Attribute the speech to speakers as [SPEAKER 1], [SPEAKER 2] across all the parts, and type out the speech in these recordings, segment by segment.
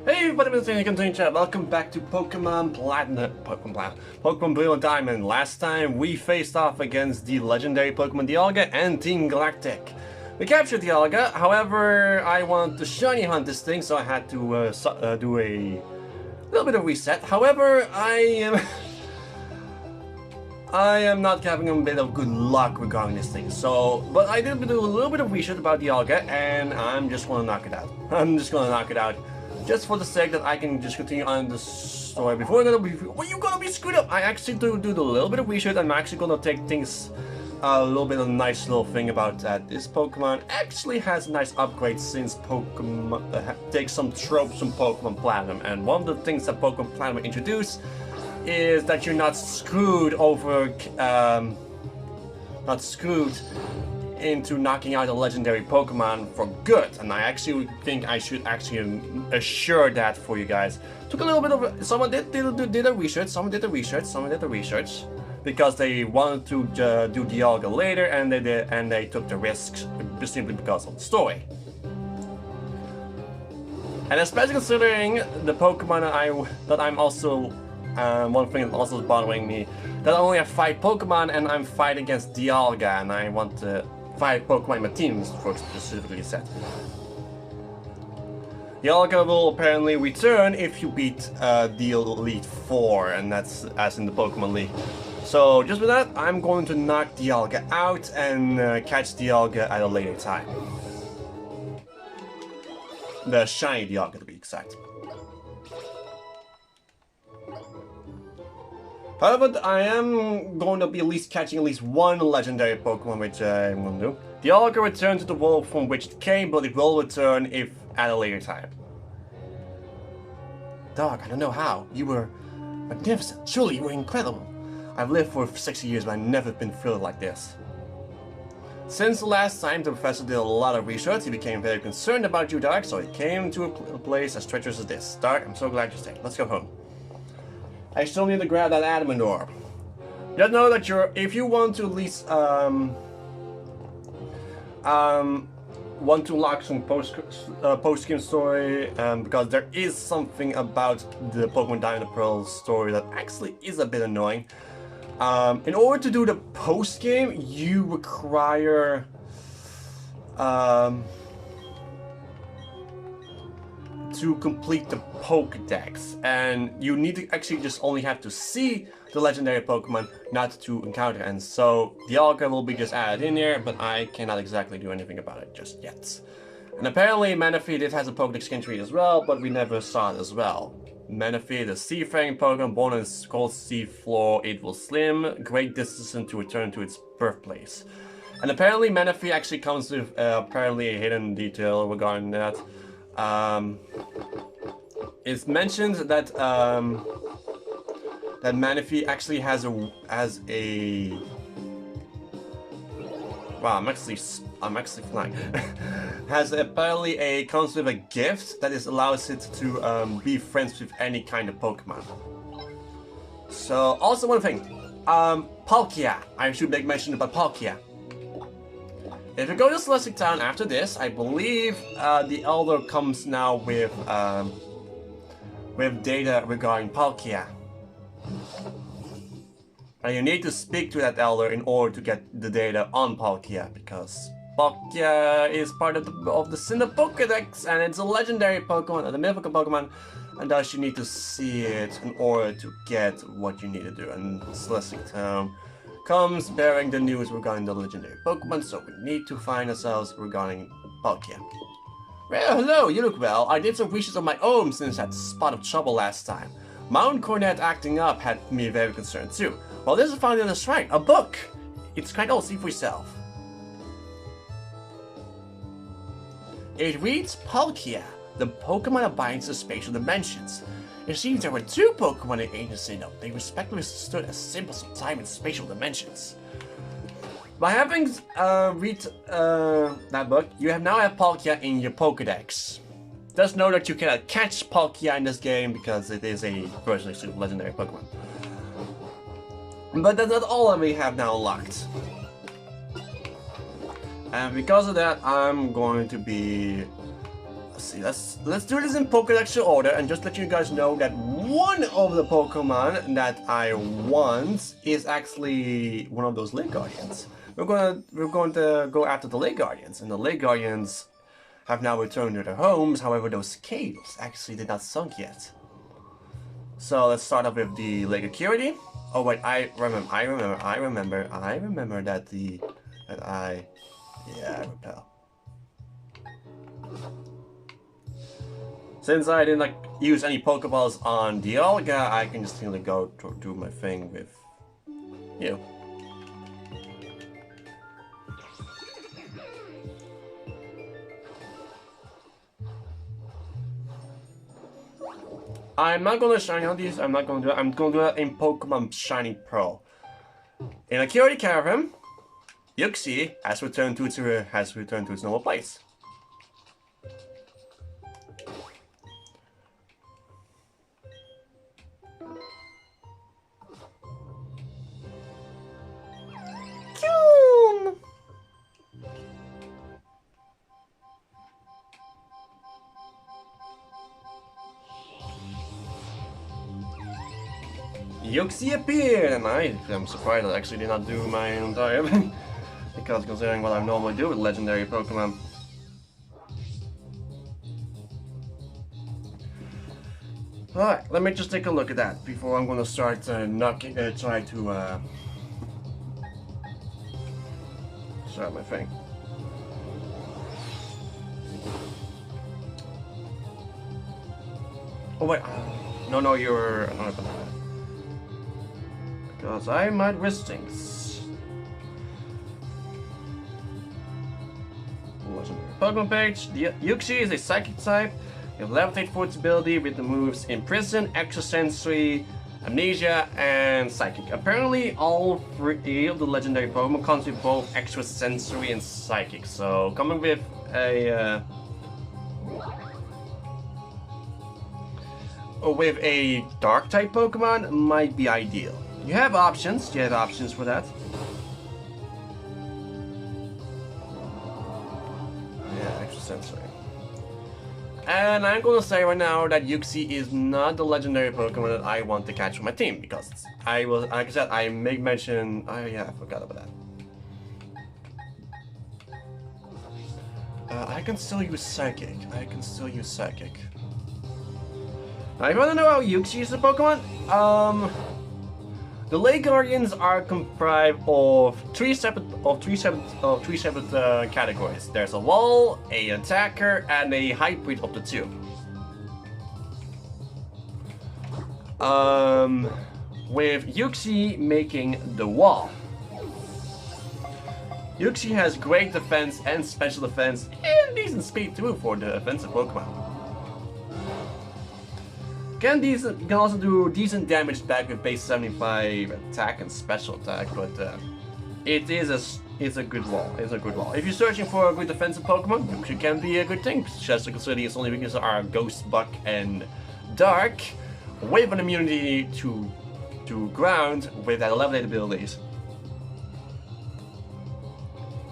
[SPEAKER 1] Hey everybody, Mr. Continue Chat. Welcome back to Pokemon Blue and Diamond. Last time we faced off against the legendary Pokemon Dialga and Team Galactic. We captured Dialga, however, I wanted to shiny hunt this thing, so I had to do a little bit of reset. However, I am not having a bit of good luck regarding this thing. But I did do a little bit of research about Dialga, and I'm just gonna knock it out. Just for the sake that I can just continue on the story before you're gonna be screwed up. I actually do a little bit of research. I'm actually gonna take things a little bit of a nice little thing about that. This Pokemon actually has a nice upgrade since Pokemon takes some tropes from Pokemon Platinum, and one of the things that Pokemon Platinum introduced is that you're not screwed into knocking out a legendary Pokemon for good, and I actually think I should actually assure that for you guys. Took a little bit of someone did the research, because they wanted to do Dialga later, and they took the risks simply because of the story. And especially considering the Pokemon that I'm also one thing that also is bothering me, that I only have 5 Pokemon and I'm fighting against Dialga, and I want to 5 Pokemon in my teams, for specifically set. Dialga will apparently return if you beat the Elite Four, and that's as in the Pokemon League. So just with that, I'm going to knock Dialga out and catch Dialga at a later time. The shiny Dialga to be exact. However, I am going to be at least catching at least one legendary Pokemon, which I'm going to do. Dialga returned to the world from which it came, but it will return if at a later time. Dog, I don't know how. You were magnificent. Truly, you were incredible. I've lived for 60 years, but I've never been thrilled like this. Since the last time the professor did a lot of research, he became very concerned about you, Dark, so he came to a place as treacherous as this. Dark, I'm so glad you stayed. Let's go home. I still need to grab that Adamant Orb. Just know that if you want to at least want to unlock some post-game story, because there is something about the Pokemon Diamond and Pearl story that actually is a bit annoying. In order to do the post-game, you require to complete the Pokédex, and you need to actually just only have to see the legendary Pokemon, not to encounter, and so Dialga will be just added in there, but I cannot exactly do anything about it just yet. And apparently Manaphy did has a Pokédex entry as well, but we never saw it as well. Manaphy, the Seafaring Pokemon born on its cold sea floor, it will swim great distance to return to its birthplace. And apparently Manaphy actually comes with apparently a hidden detail regarding that. It's mentioned that that Manaphy actually has a wow, I'm actually flying. Has apparently comes with a gift that allows it to be friends with any kind of Pokemon. So also one thing, Palkia. I should make mention about Palkia. If you go to Celestic Town after this, I believe the Elder comes now with data regarding Palkia. And you need to speak to that Elder in order to get the data on Palkia, because Palkia is part of the Cinder Pokédex, and it's a legendary Pokemon, a mythical Pokemon, and thus you need to see it in order to get what you need to do. And Celestic Town comes bearing the news regarding the legendary Pokemon, so we need to find ourselves regarding Palkia. Well, hello, you look well. I did some research on my own since that spot of trouble last time. Mount Cornet acting up had me very concerned too. Well, this is found in the shrine, a book. It's quite old, see for yourself. It reads Palkia, the Pokemon abides in spatial dimensions. It seems there were 2 Pokemon in Ancient Sinnoh. They respectively stood as symbols of time and spatial dimensions. By having read that book, you now have Palkia in your Pokédex. Just know that you cannot catch Palkia in this game because it is a virtually super legendary Pokemon. But that's not all that we have now unlocked. And because of that, I'm going to be let's see, let's do this in Pokédex order, and just let you guys know that one of the Pokemon that I want is actually one of those Lake Guardians. We're going to go after the Lake Guardians, and the Lake Guardians have now returned to their homes. However, those caves actually did not sunk yet. So let's start off with the Lake Acuity. Oh wait, I remember that repel. Since I didn't use any Pokeballs on Dialga, I can just simply go do my thing with you. I'm not gonna shiny on these. I'm not gonna do it. I'm gonna do that in Pokemon Shiny Pro. In Acuity Caravan, Yuxi has returned to its normal place. Yuxi appeared, and I'm surprised I actually did not do my entire thing, because considering what I normally do with legendary Pokemon. Alright, let me just take a look at that before I'm gonna start try to start my thing. Oh wait, no, you're not gonna. Because I might risk things. Pokemon page. The Yuxi is a psychic type. You have Levitate for its ability with the moves Imprison, Extrasensory, Amnesia, and Psychic. Apparently, all three of the legendary Pokemon comes with both Extrasensory and Psychic. So, coming with a Dark type Pokemon might be ideal. You have options. You have options for that. Yeah, Extrasensory. And I'm gonna say right now that Yuxi is not the legendary Pokemon that I want to catch for my team, because like I said, I make mention. Oh yeah, I forgot about that. I can still use Psychic. Now, if you wanna know how Yuxi is a Pokemon, the Lake Guardians are comprised of three separate categories. There's a wall, an attacker, and a hybrid of the two. With Yuxi making the wall. Yuxi has great defense and special defense, and decent speed too for the offensive Pokemon. Can also do decent damage back with base 75 attack and special attack, but it's a good wall. If you're searching for a good defensive Pokemon, Yuxi can be a good thing, just considering its only weaknesses are Ghost, Buck, and Dark, with an immunity to ground with that Levitate abilities.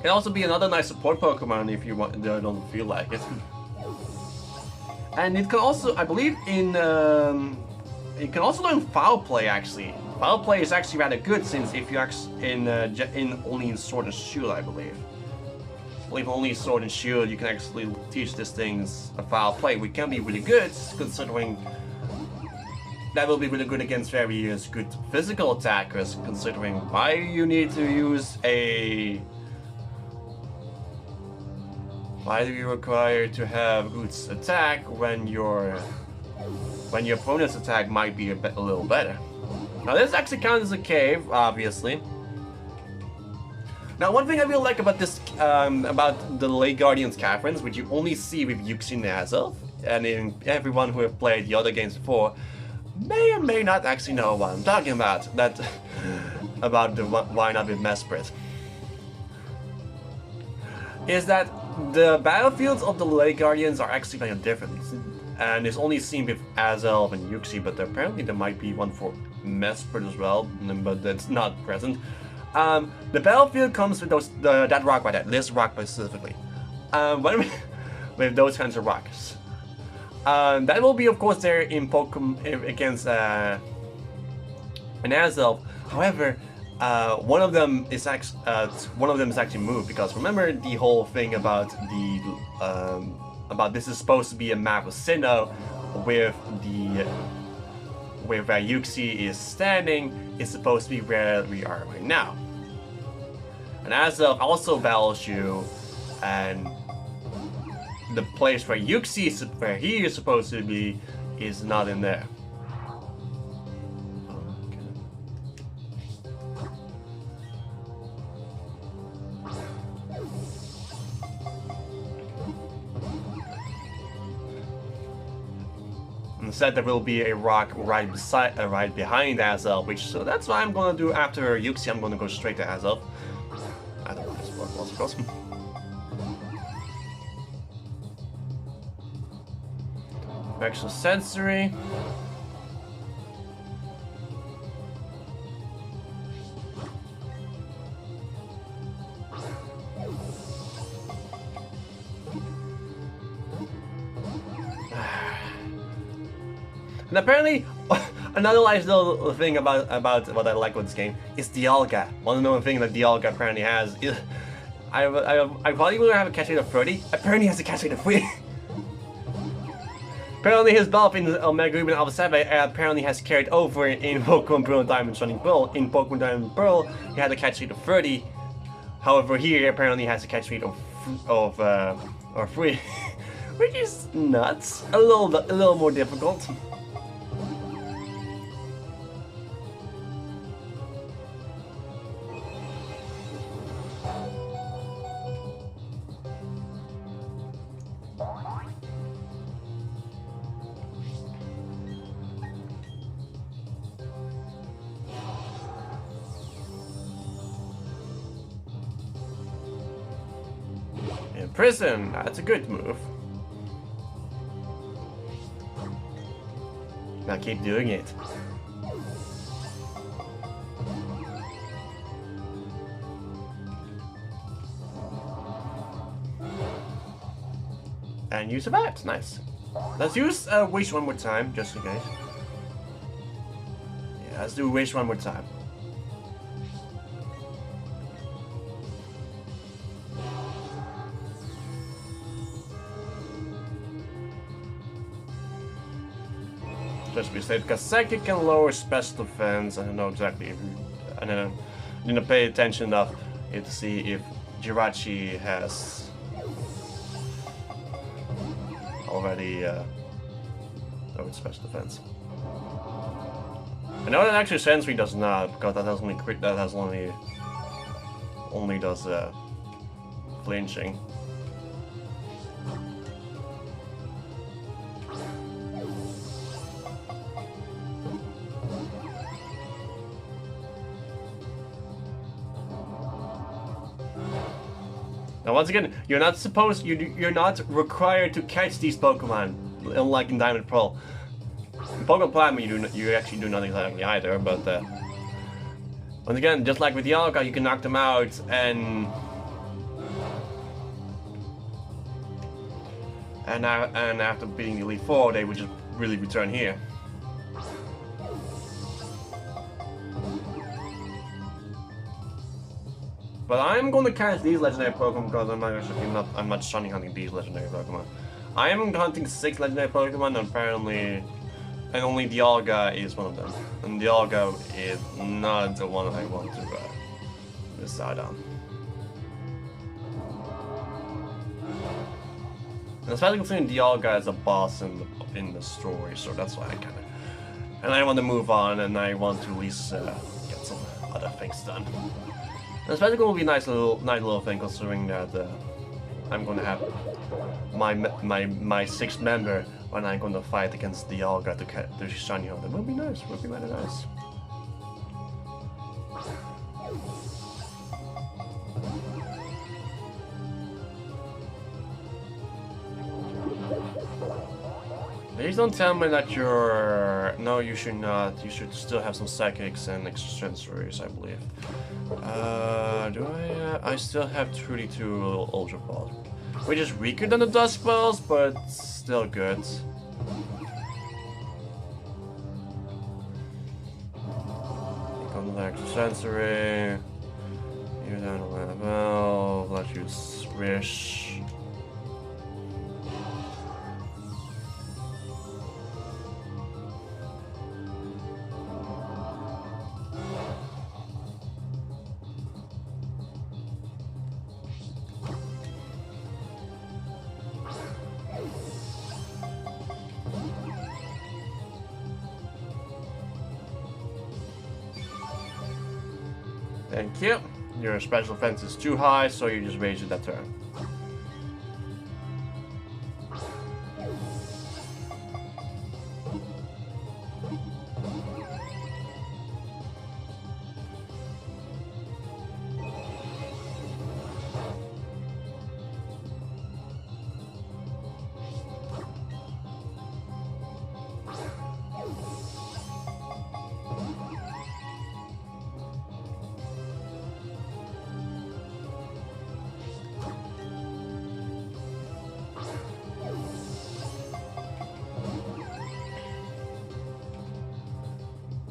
[SPEAKER 1] Can also be another nice support Pokemon if you don't feel like it. And it can also, I believe, it can also learn Foul Play. Actually, Foul Play is actually rather good, since if you only in Sword and Shield, I believe only in Sword and Shield you can actually teach these things a Foul Play, which can be really good, considering that will be really good against various good physical attackers. Considering why you need to use a. Why do you require to have Oots attack when your opponent's attack might be a little better? Now this actually counts as a cave, obviously. Now one thing I really like about this, about the Lake Guardians Caverns, which you only see with Yuxi and Azelf, and in everyone who have played the other games before, may or may not actually know what I'm talking about. About the why not with Mesprit. Is that the battlefields of the Lake Guardians are actually kind of different, and it's only seen with Azelf and Yuxi, but apparently there might be one for Mesprit as well, but that's not present. The battlefield comes with that rock by that, this rock specifically. with those kinds of rocks. That will be, of course, there in Pokemon against an Azelf. However, one of them is actually moved, because remember the whole thing about this is supposed to be a map of Sinnoh with where Uxie is standing is supposed to be where we are right now. And Azelf also battles you, and the place where Uxie is, where he is supposed to be, is not in there. Instead, there will be a rock right behind Azelf, so that's what I'm gonna do after Uxie. I'm gonna go straight to Azelf. I don't know if this rock was across. Extra sensory. And apparently, another nice little thing about what I like about this game is Dialga. One known thing that Dialga apparently has is I probably will have a catch rate of 30. Apparently, he has a catch rate of 3. Apparently, his buff in Omega Ruby and Alpha Sapphire apparently has carried over in Pokemon Pearl and Diamond Shining Pearl. In Pokemon Diamond and Pearl, he had a catch rate of 30. However, here apparently he has a catch rate of 3, which is nuts. A little more difficult. Prison, that's a good move. Now keep doing it. And you survived, nice. Let's use Wish one more time, just in case. Yeah, let's do Wish one more time. Just be safe, because Psychic can lower special defense. I don't know exactly if you, I didn't pay attention enough to see if Jirachi has already lowered special defense. I know that actually Sensory does not, because that has only only does flinching. Now, once again, you're not required to catch these Pokemon, unlike in Diamond Pearl. In Pokemon Platinum, you actually do nothing exactly either. But once again, just like with Dialga, you can knock them out, and after beating the Elite Four, they would just really return here. But I'm going to catch these legendary Pokemon because I'm not shiny hunting these legendary Pokemon. I am hunting 6 legendary Pokemon, and only Dialga is one of them. And Dialga is not the one I want to decide on. And especially considering Dialga is a boss in the story, so that's why I kind of. And I want to move on, and I want to at least get some other things done. And especially going to be a nice little thing, considering that I'm going to have my 6th member when I'm going to fight against Dialga to shiny hunt. It will be nice. It will be very nice. Please don't tell me that you're... No, you should not. You should still have some psychics and extrasensories, I believe. Do I... I still have 32 Ultra Balls. which is weaker than the Dusk Spells, but still good. Contact Sensory. Use that well. Let's use Wish. Thank you. Your special defense is too high, so you just raise it that turn.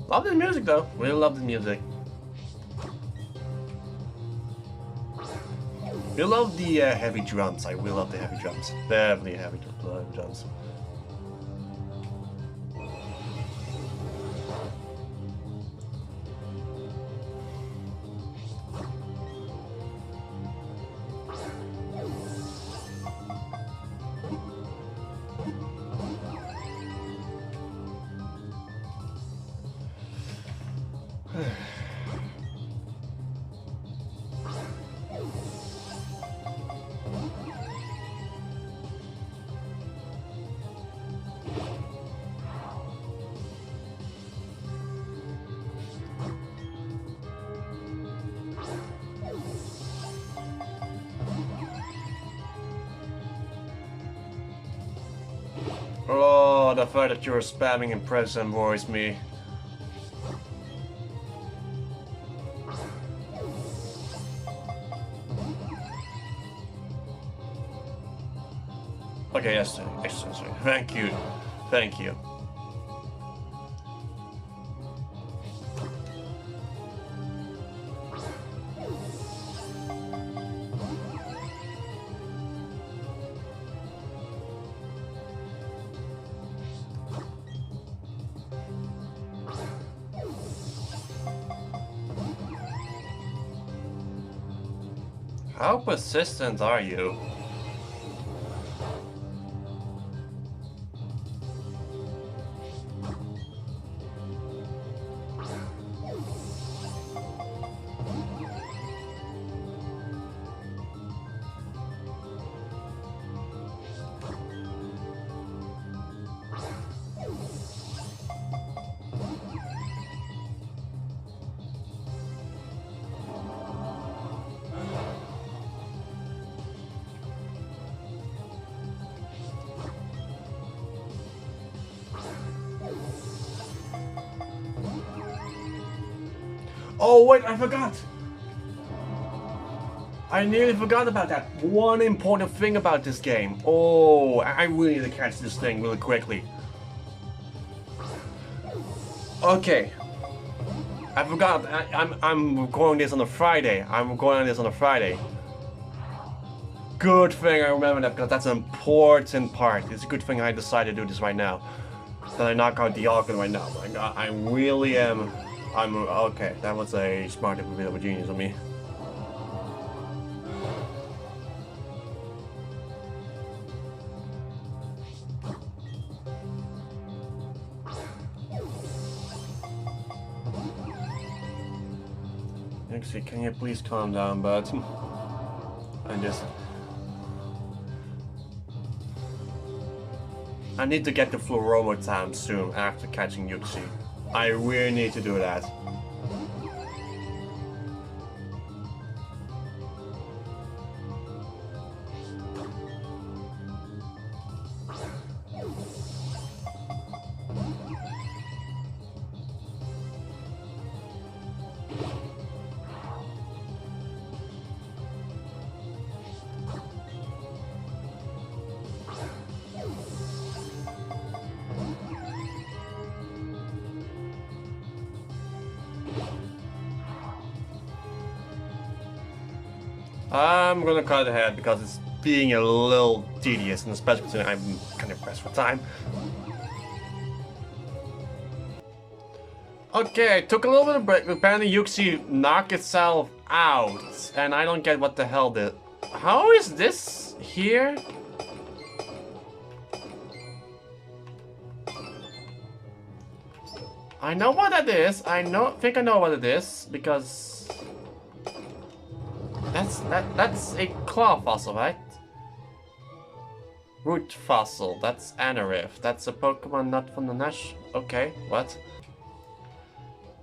[SPEAKER 1] Love the music though. Really love the music. We love the heavy drums. I will love the heavy drums. Definitely heavy drums. Oh, the fact that you're spamming Impress worries me. Okay, yes, sorry. Thank you. Thank you. How persistent are you? Oh wait, I forgot! I nearly forgot about that one important thing about this game. Oh, I really need to catch this thing really quickly. Okay. I forgot, I'm recording this on a Friday. Good thing I remember that, because that's an important part. It's a good thing I decided to do this right now. That I knock out the Archon right now. My god, I really am... okay, that was a smart bit of a genius on me. Actually, can you please calm down, bud? I need to get to Floroma Town soon after catching Yuxi. I really need to do that. I'm gonna cut ahead because it's being a little tedious, and especially considering I'm kind of pressed for time. Okay, took a little bit of break. Apparently Yuxi knocked itself out, and I don't get what the hell did. How is this here? I know what that is. Think I know what it is because that's a claw fossil, right? Root fossil. That's Anorith. That's a Pokemon not from the Nash. Okay, what?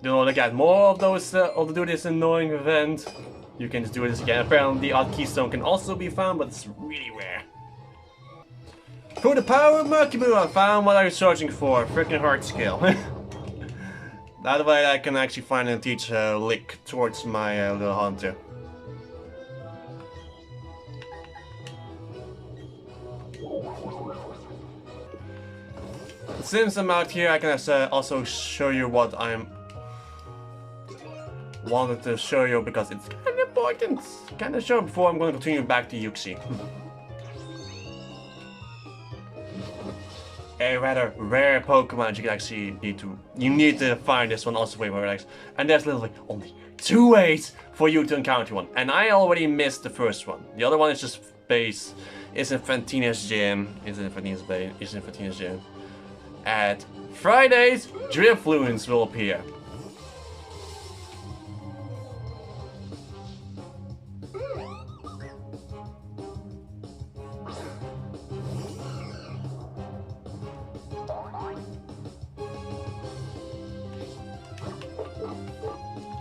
[SPEAKER 1] You know, look at more of those. To do this annoying event. You can just do this again. Apparently, the odd keystone can also be found, but it's really rare. Through the power of Mercury, I found what I was searching for. Freaking hard skill. That way I can actually finally teach Lick towards my little hunter. Since I'm out here, I can also show you what I'm wanted to show you because it's kind of important. Kind of show before I'm going to continue back to Yuxi. A rather rare Pokemon you can actually need to find this one also way more relaxed. And there's literally only 2 ways for you to encounter one. And I already missed the first one. The other one is just base. It's in Fantina's gym. At Fridays, Drifloons will appear.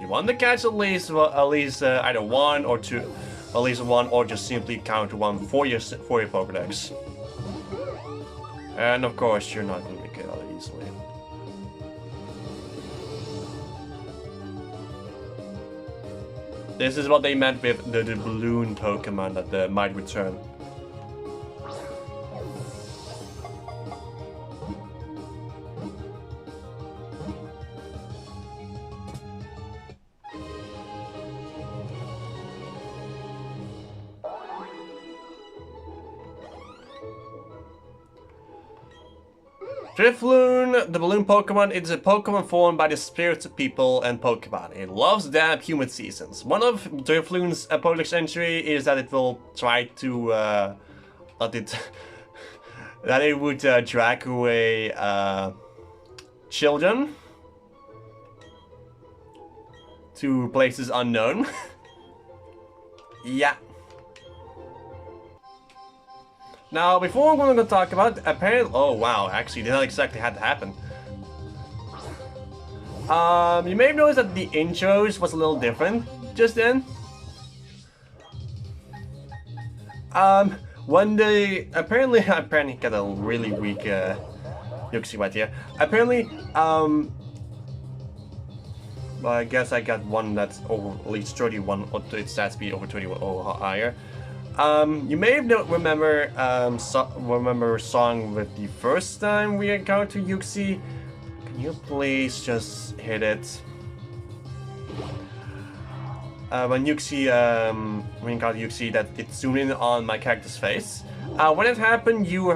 [SPEAKER 1] Want to catch at least either one or two, at least one, or just simply count one for your Pokédex. And of course, you're not going to get out easily. This is what they meant with the balloon Pokemon that might return. Drifloon, the balloon Pokemon, is a Pokemon formed by the spirits of people and Pokemon. It loves damp, humid seasons. One of Drifloon's Pokédex entry is that it will try to that it would drag away children to places unknown. Yeah. Now, before I'm going to talk about, apparently, oh wow, actually, did not exactly had to happen. You may have noticed that the intros was a little different just then. When they apparently got a really weak Yuxi right here. Apparently, well, I guess I got one that's over at least 31, or its stat speed over 21 or higher. You may have remember a song with the first time we encountered Yuxi. Can you please just hit it? When Yuxi, we encountered Yuxi, that it zoomed in on my character's face. When it happened, we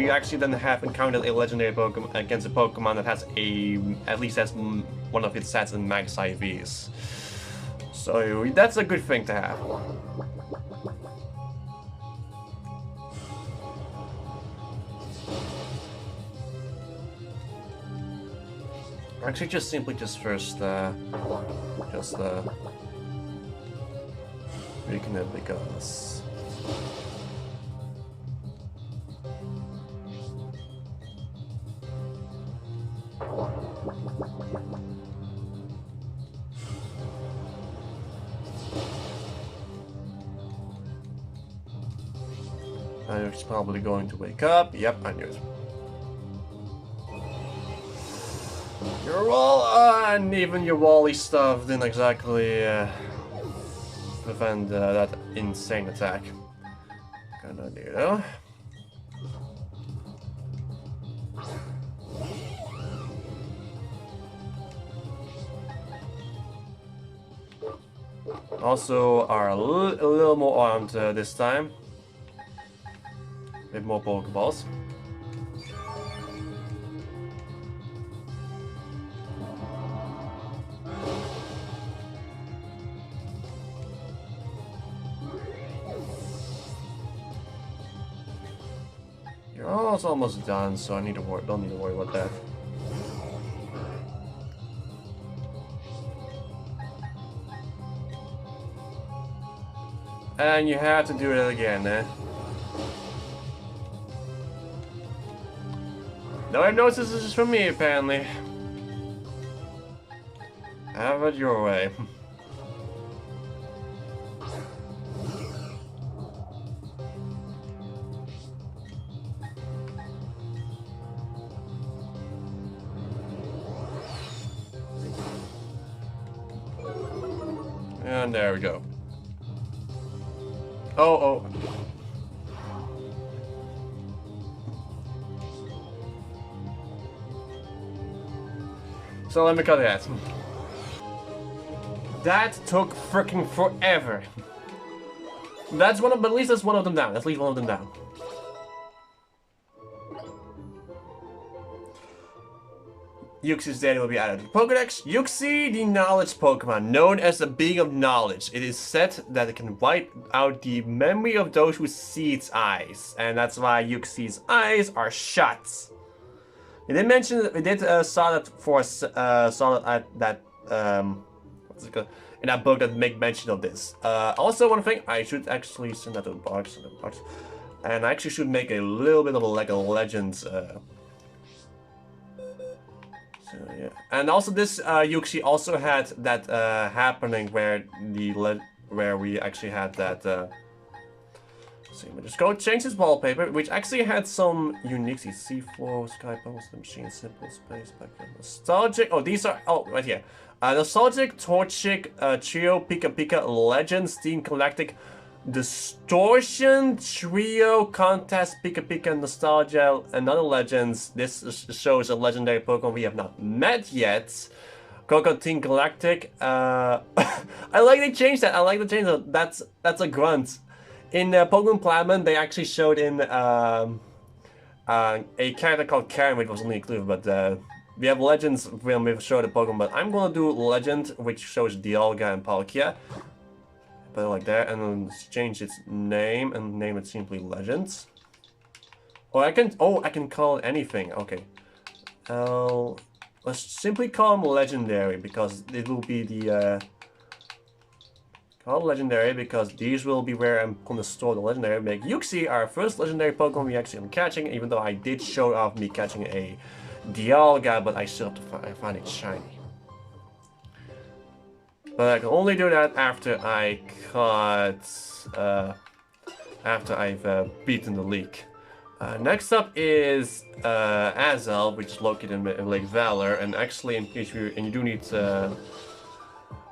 [SPEAKER 1] actually then have encountered a legendary Pokemon against a Pokemon that has at least has one of its stats in max IVs. So that's a good thing to have. Actually, just first, weaken it because it's probably going to wake up. Yep, I knew it. Your wall, and even your Wally stuff didn't exactly prevent that insane attack. Good idea, though. Also are a little more armed this time. With more Pokeballs. Oh, it's almost done, so I need to don't need to worry about that. And you have to do it again, eh? No hypnosis is just for me, apparently. Have it your way. And there we go. Oh. So let me cut that. That took freaking forever. That's one of, but at least that's one of them down. Let's leave one of them down. Uxie's data will be added to the Pokedex. Uxie, the knowledge Pokemon, known as the being of knowledge. It is said that it can wipe out the memory of those who see its eyes. And that's why Uxie's eyes are shut. We did mention that we did saw that for saw that what's it called? In that book that make mention of this. Also, one thing, I should actually send that to the box, and I actually should make a little bit of like a Legends. So, yeah. And also, this Uxie also had that happening where where we actually had that. See, we just go change this wallpaper, which actually had some unique C4, Sky Pulse, the Machine, Simple Space, Background, Nostalgic. Oh, these are right here. Nostalgic, Torchic, Trio, Pika Pika, Legends, Team Galactic, Distortion, Trio, Contest, Pika Pika, Nostalgia, and other Legends. This shows a legendary Pokemon we have not met yet. Coco Team Galactic. I like they changed that. I like the change. That's a grunt. In Pokemon Platinum, they actually showed in a character called Karen, which was only included, but we have Legends when we show the Pokemon, but I'm gonna do Legend, which shows Dialga and Palkia. Put it like that, and then change its name and name it simply Legends. Or I can call it anything. Okay. Let's simply call them Legendary because it will be the called Legendary because these will be where I'm gonna store the Legendary. Make Uxie our first Legendary Pokemon we actually am catching, even though I did show off me catching a Dialga, but I still have to find it shiny. But I can only do that after I caught, after I've beaten the leak. Next up is Azel, which is located in Lake Valor, and actually in case you do need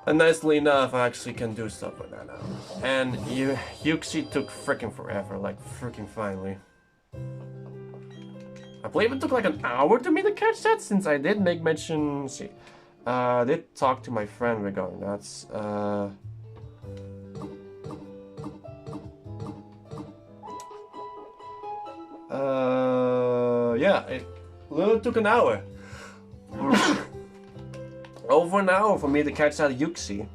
[SPEAKER 1] and nicely enough, I actually can do stuff with that now. And Uxie took freaking forever, like freaking finally. I believe it took like an hour to me to catch that, since I did make mention, see, I did talk to my friend regarding that. Yeah, it literally took an hour. Over an hour for me to catch that Uxie.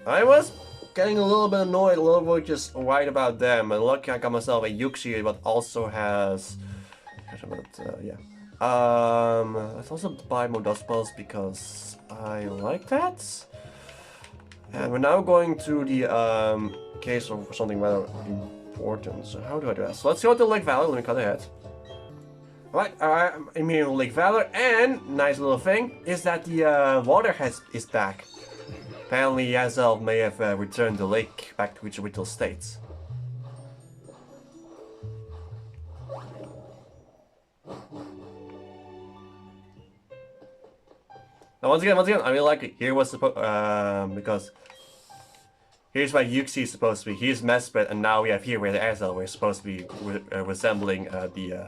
[SPEAKER 1] I was getting a little bit annoyed, a little bit just worried about them. And lucky I got myself a Uxie, but also has. Yeah. Let's also buy more Duskballs because I like that. And we're now going to the case of something rather important. So how do I do that? So let's go to Lake Valor. Let me cut ahead. Right, I mean Lake Valor, and nice little thing is that the water is back. Apparently, Azel may have returned the lake back to its original state. Now, once again, I really like it. Here was because here's why Uxie is supposed to be. Here's Mesprit, and now we have here where the Azel we're supposed to be resembling the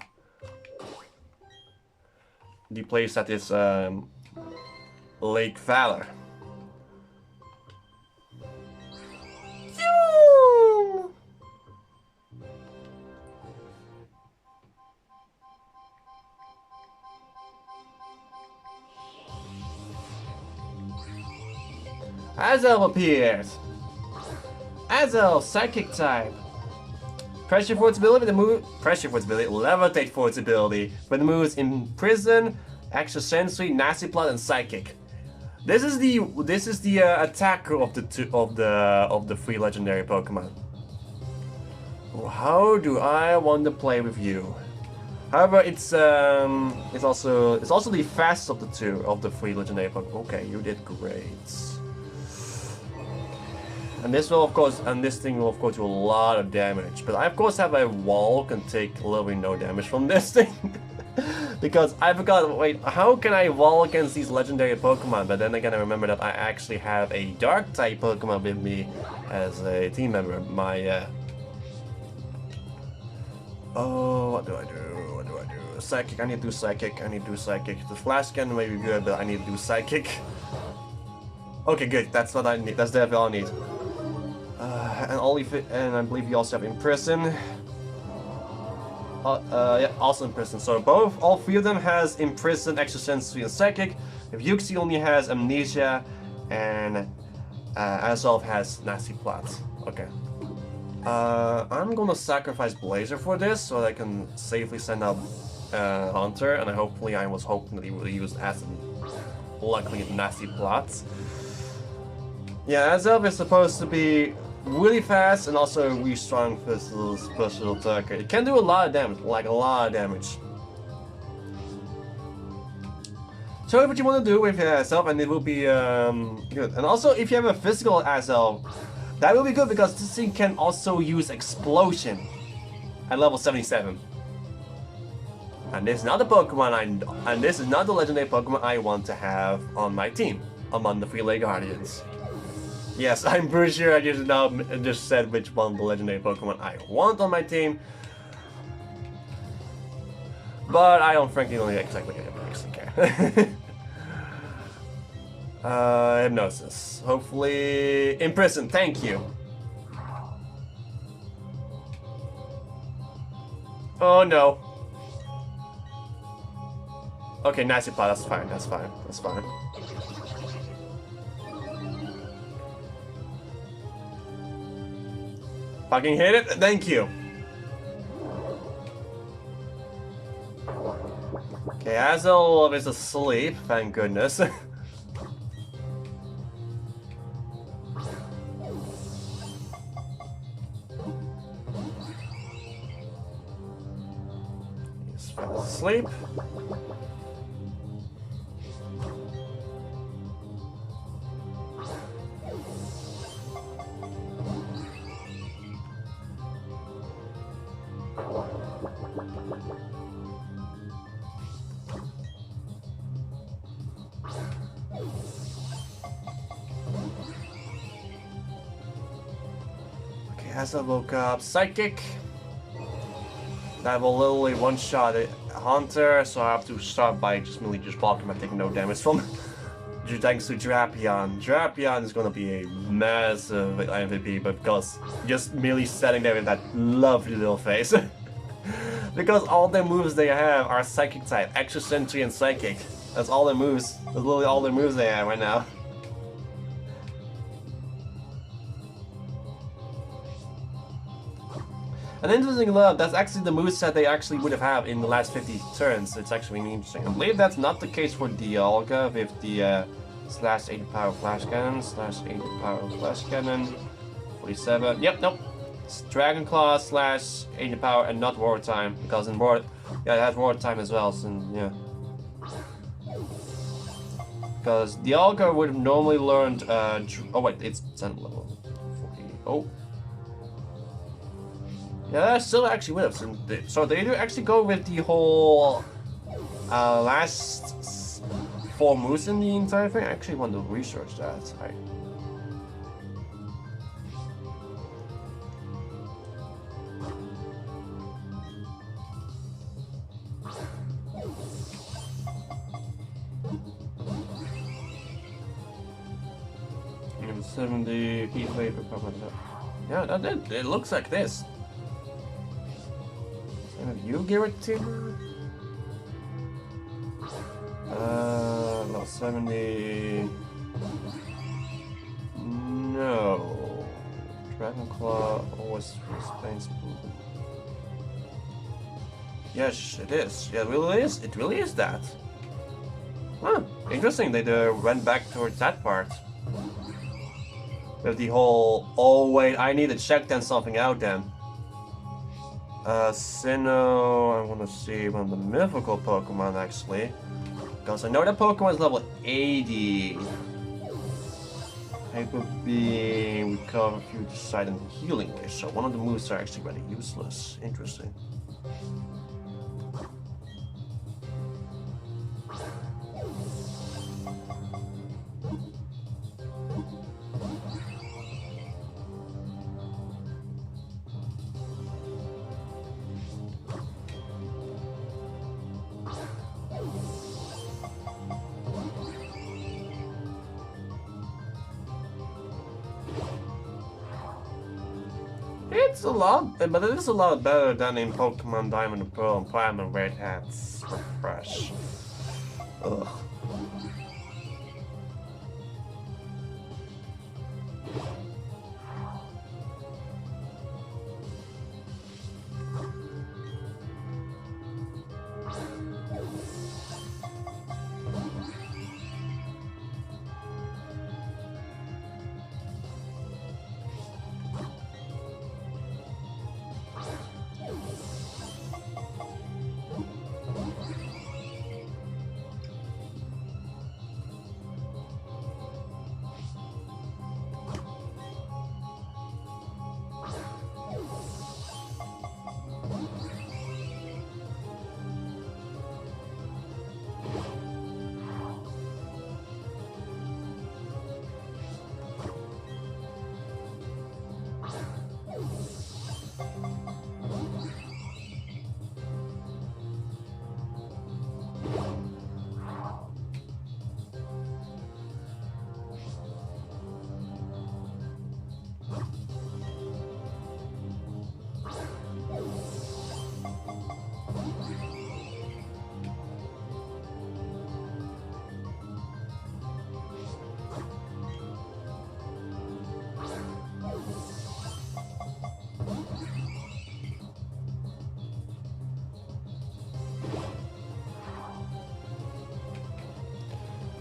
[SPEAKER 1] the place that is Lake Valor. Azel appears. Azel, psychic type. Pressure for its ability, levitate for its ability. When the moves imprison, extra sensory, nasty plot, and psychic. This is the attacker of the three legendary Pokemon. How do I want to play with you? However, it's also the fastest of the three legendary Pokemon. Okay, you did great. And this thing will of course do a lot of damage. But I of course have a wall, can take literally no damage from this thing. Because I forgot, wait, how can I wall against these legendary Pokemon? But then again, I remember that I actually have a dark type Pokemon with me as a team member. Oh, what do I do? What do I do? Psychic, I need to do Psychic, The Flash Cannon may be good, but I need to do Psychic. Okay, good, that's what I need, that's definitely all I need. And I believe you also have Imprison. Yeah, also Imprison. So all three of them has Imprison, Extra Sensory, and Psychic. If Yuxi only has Amnesia, and Azov has Nasty Plot. Okay. I'm gonna sacrifice Blazer for this, so that I can safely send out Hunter, and I was hoping that he would use Acid. Luckily, Nasty Plots. Yeah, Azov is supposed to be really fast and also a really strong special attacker. It can do a lot of damage, like a lot of damage. So what you want to do with Azov, and it will be good. And also, if you have a physical Azov, that will be good because this thing can also use Explosion at level 77. And this is not the Pokemon and this is not the legendary Pokemon I want to have on my team among the three Lego Guardians. Yes, I'm pretty sure I just said which one of the legendary Pokemon I want on my team. But I don't frankly know exactly care. Hypnosis. Hopefully Imprison, thank you. Oh no. Okay, Nasty Plot, that's fine. Fucking hit it, thank you. Okay, Azel is asleep, thank goodness. He's fast asleep. As I woke up, Psychic. That will literally one-shot Hunter, so I have to start by just blocking him and taking no damage from him. Thanks to Drapion. Drapion is gonna be a massive MVP, but because just merely standing there with that lovely little face. Because all the moves they have are Psychic type, Extra Sentry and Psychic. That's all their moves. That's literally all their moves they have right now. And interesting enough, that's actually the moveset they actually would have in the last 50 turns. It's actually interesting. I believe that's not the case for Dialga with the slash 80 power flash cannon, 47. Yep, nope. It's Dragon Claw slash 80 power and not War Time, because in War, yeah, it has War Time as well. So yeah, because Dialga would have normally learned. Oh wait, it's 10 level 40. Oh. Yeah, still actually would have. So they do actually go with the whole last 4 moves in the entire thing. I actually want to research that. 70 heat wave recovered. Yeah, it looks like this. And you guarantee? No, 70. No. Dragon Claw always explains. Yes, it is. Yeah, it really is. It really is that. Huh. Interesting. They went back towards that part. With the whole. Oh wait, I need to check then something out then. Sinnoh. I want to see one of the mythical Pokemon actually. Because I know that Pokemon is level 80. Hyper Beam, recover future sight and healing. Okay, so one of the moves are actually really useless. Interesting. It's a lot, but it is a lot better than in Pokemon Diamond and Pearl and Prime and Red Hats. Refresh. Ugh.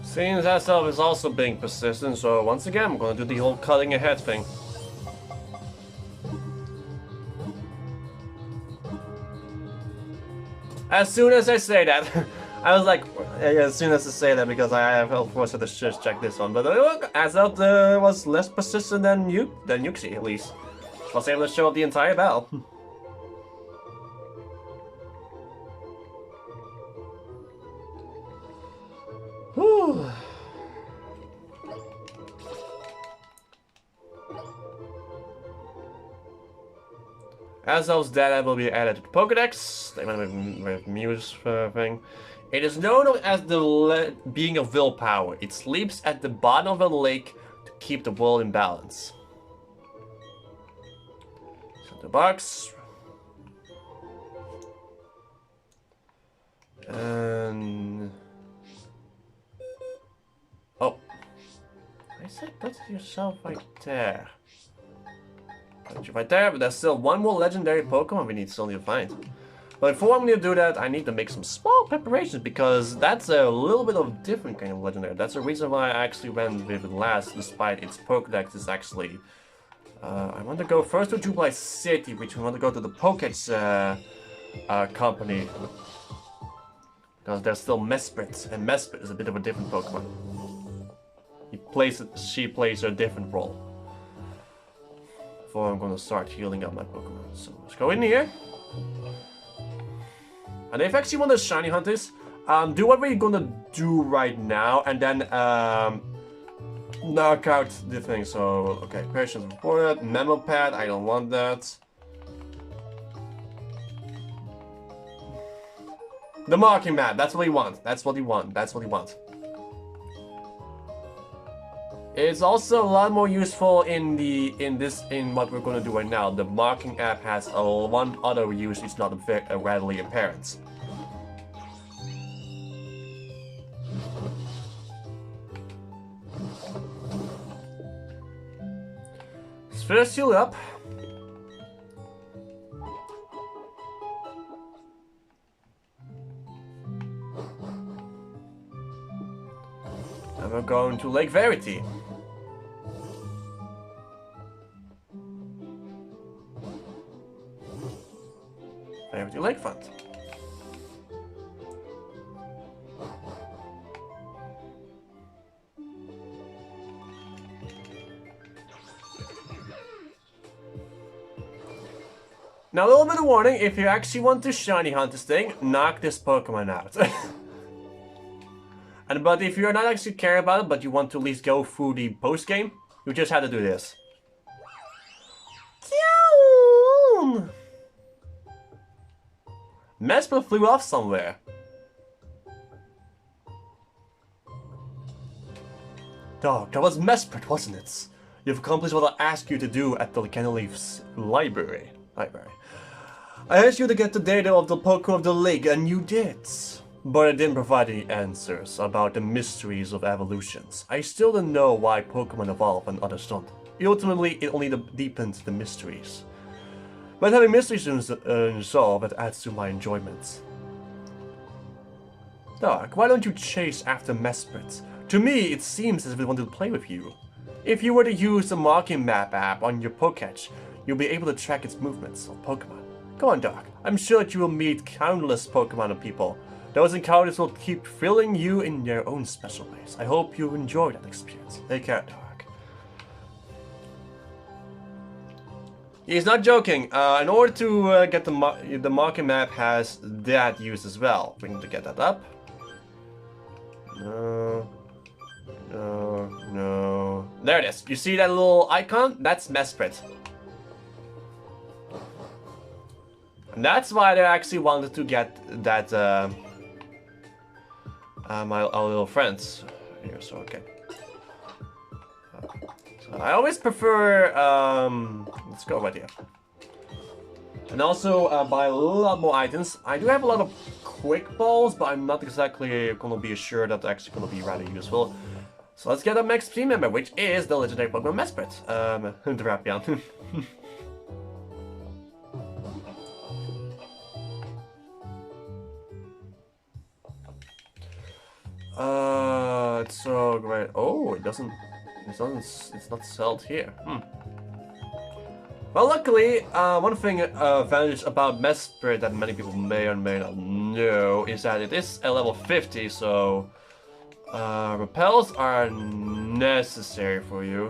[SPEAKER 1] Seems that self is also being persistent, so once again, I'm gonna do the whole cutting ahead thing. As soon as I say that, I was like, as soon as I say that, because I have felt forced to just check this one, but look, Azelf was less persistent than Uxie, at least. Was able to show up the entire battle. Whew. Azelf's data will be added to the Pokedex. They went with Mew's thing. It is known as the being of willpower. It sleeps at the bottom of a lake to keep the world in balance. So the box. And oh, I said put yourself right there. Put you right there, but there's still one more legendary Pokemon we need still need to find. But before I'm going to do that, I need to make some small preparations because that's a little bit of a different kind of legendary. That's the reason why I actually went with it last, despite its Pokedex is actually. I want to go first to Jubilife City, which we want to go to the Pokedex company. Because there's still Mesprit, and Mesprit is a bit of a different Pokemon. She plays a different role. Before I'm gonna start healing up my Pokemon. So let's go in here. And if actually want to shiny hunt this, do what we're gonna do right now, and then knock out the thing. So okay, patience reported, memo pad. I don't want that. The marking map, that's what we want. That's what we want. That's what we want. It's also a lot more useful in what we're going to do right now. The marking app has one other use. It's not readily apparent. Let's first heal up. And we're going to Lake Verity. Verity Lakefront. Now, a little bit of warning, if you actually want to shiny hunt this thing, knock this Pokemon out. But if you're not actually care about it, but you want to at least go through the post-game, you just have to do this. Mesprit flew off somewhere. Dog, that was Mesprit, wasn't it? You've accomplished what I asked you to do at the Canaleaf's library. I asked you to get the data of the Pokemon of the League, and you did. But I didn't provide any answers about the mysteries of evolutions. I still don't know why Pokemon evolve and others don't. Ultimately, it only deepens the mysteries. But having mysteries to solve, it adds to my enjoyment. Doc, why don't you chase after Mesprit? To me, it seems as if it wanted to play with you. If you were to use the marking map app on your Poketch, you'll be able to track its movements of Pokemon. Go on, Doc. I'm sure that you will meet countless Pokemon and people. Those encounters will keep thrilling you in their own special ways. I hope you enjoy that experience. Take care, Doc. He's not joking. In order to get the marking map has that use as well. We need to get that up. No. There it is. You see that little icon? That's Mesprit. And that's why they actually wanted to get that, our little friends here, so okay. So I always prefer, let's go right here. And also, buy a lot more items. I do have a lot of quick balls, but I'm not exactly gonna be assured that they're actually gonna be rather useful. So let's get our next team member, which is the legendary Pokemon Mesprit. Drapion. It's so great. Oh, it's not sold here. Well, luckily, one thing advantage about Mesprit that many people may or may not know is that it is a level 50, so repels are necessary for you.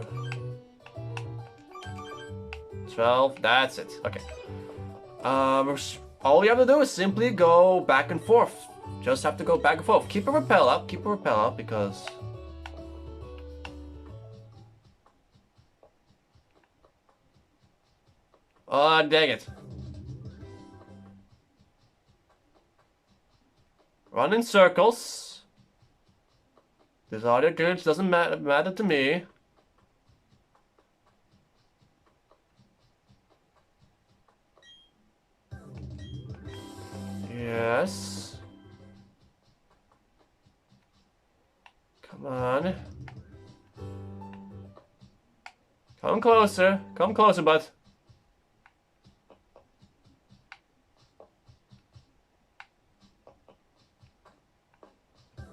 [SPEAKER 1] 12, that's it. Okay. All you have to do is simply go back and forth. Just have to go back and forth. Keep a repel up because... Oh, dang it. Run in circles. This audio glitch doesn't matter to me. Yes. Come on. Come closer. Come closer, bud.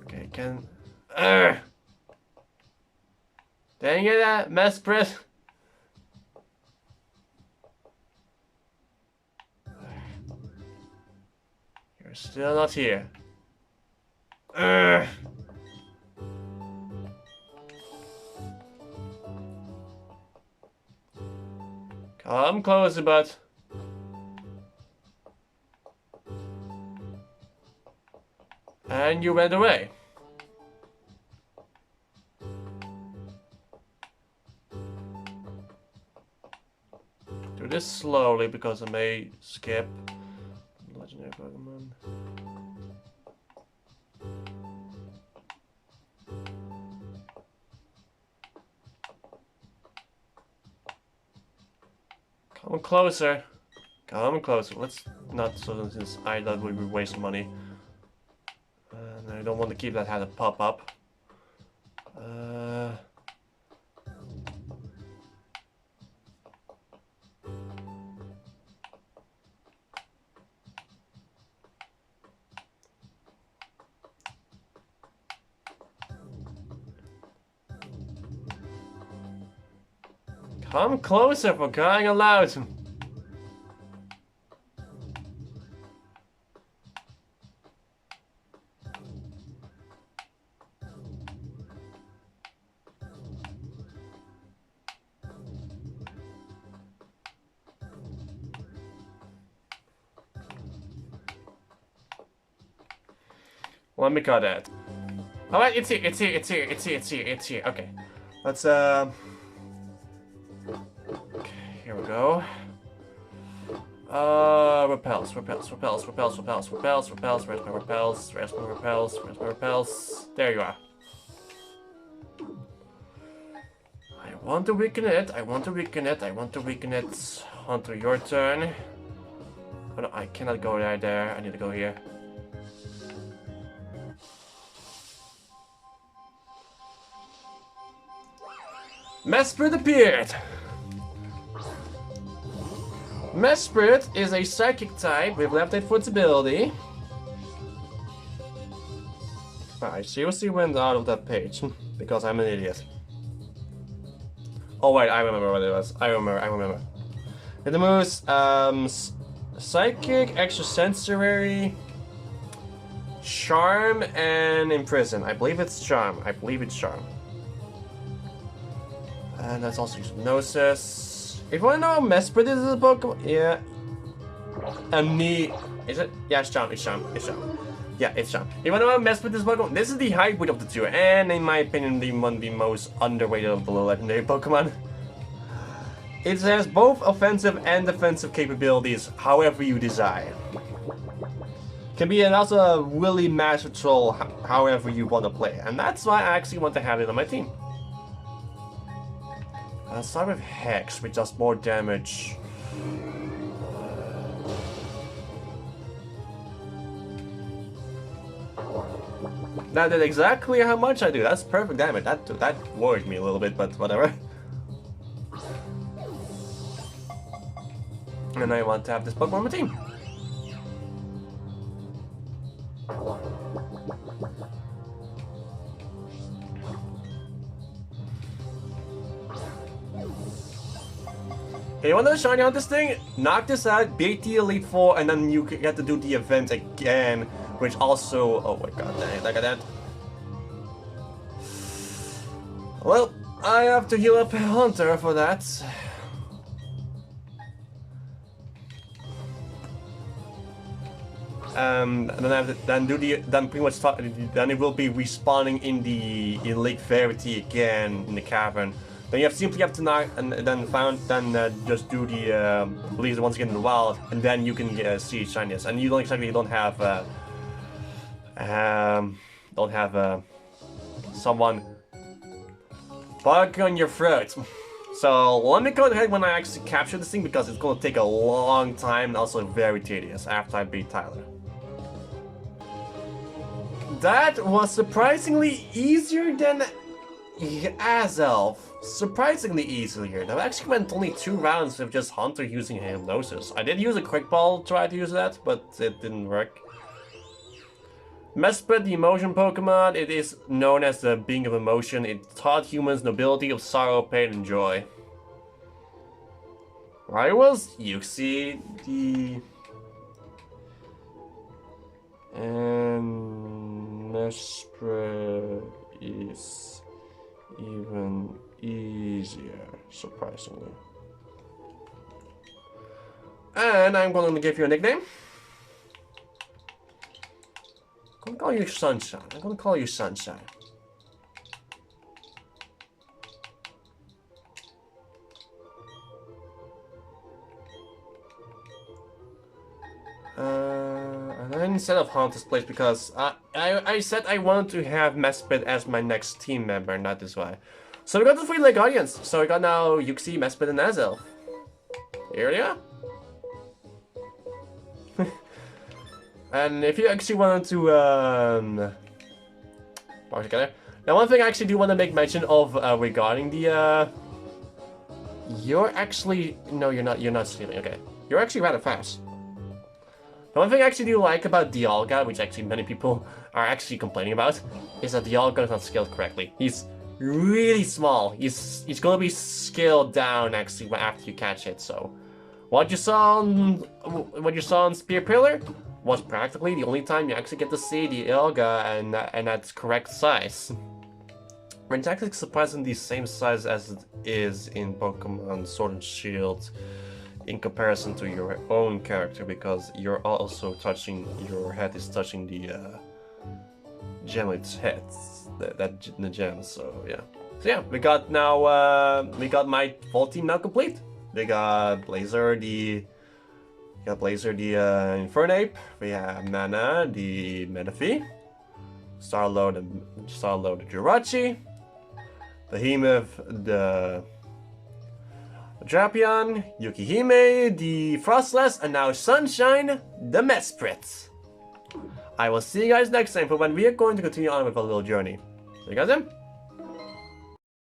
[SPEAKER 1] Okay, can... Dang it, Mesprit. You're still not here. Come closer, bud. And you went away. Do this slowly because I may skip legendary Pokemon. Come closer. Come closer. Let's not, so since I thought we would waste money. And I don't want to keep that hazard pop up. Come closer for crying out loud. Let me cut that. Alright, it's here, it's here, it's here, it's here, it's here, it's here. Okay. Let's okay, here we go. Repels. Where's my repels? There you are. I want to weaken it, Hunter, your turn. Oh no, I cannot go right there, I need to go here. Mesprit appeared! Mesprit is a psychic type with left-handed foot's ability. I seriously went out of that page because I'm an idiot. Oh wait, I remember what it was. I remember. It moves psychic, extrasensory, charm, and imprison. I believe it's charm. And that's also Gnosis. If you want to know, Mesprit is a Pokemon. Yeah. Is it? Yeah, it's charm. Yeah, it's charm. If you want to know Mesprit is a Pokemon, this is the hybrid of the two, and in my opinion, one of the most underrated of the legendary Pokemon. It has both offensive and defensive capabilities, however you desire. Can be also a really master troll, however you want to play, and that's why I actually want to have it on my team. Let's start with Hex, which does more damage. That did exactly how much I do. That's perfect damage. That worried me a little bit, but whatever. And I want to have this Pokemon on my team. Hey, you want to shiny on this thing? Knock this out, beat the Elite Four, and then you get to do the event again, which also... Oh my god, dang it, look at that. Well, I have to heal up Hunter for that. Then I have to then pretty much then it will be respawning in the Elite Verity again in the cavern. Then you simply have to knock and then just do the release once again in the wild, and then you can see shiniest. And you don't have someone bug on your throat. So let me go ahead when I actually capture this thing, because it's going to take a long time and also very tedious after I beat Tyler. That was surprisingly easier than Azelf. Surprisingly easier. That actually went only 2 rounds with just Hunter using Hypnosis. I did use a Quick Ball to try to use that, but it didn't work. Mesprit, the emotion Pokemon, it is known as the being of emotion. It taught humans the ability of sorrow, pain, and joy. I was Uxie, and Mesprit is even easier, surprisingly. And I'm going to give you a nickname. I'm going to call you Sunshine. And then instead of Hunter's place, because I said I wanted to have Mesprit as my next team member, not this way. So we got the 3 Lake Audience. So we got now Uxie, Mesprit, and Azelf. Here we are. And if you actually wanted to, park together. Now, one thing I actually do want to make mention of regarding the, you're actually, no, you're not stealing. Okay, you're actually rather fast. The one thing I actually do like about Dialga, which actually many people are actually complaining about, is that Dialga is not scaled correctly. He's really small. He's gonna be scaled down actually after you catch it. So, what you saw on Spear Pillar was practically the only time you actually get to see Dialga and at correct size. When it's actually surprisingly the same size as it is in Pokemon Sword and Shield, in comparison to your own character, because you're also touching, your head is touching the gem its head, the gem. So yeah, we got my full team now complete. We got Blazer the Infernape, we have Nana the Menifee, Starlo the Jirachi, Behemoth the Drapion, Yukihime, the Frostless, and now Sunshine, the Mesprit. I will see you guys next time for when we are going to continue on with our little journey. See you guys then.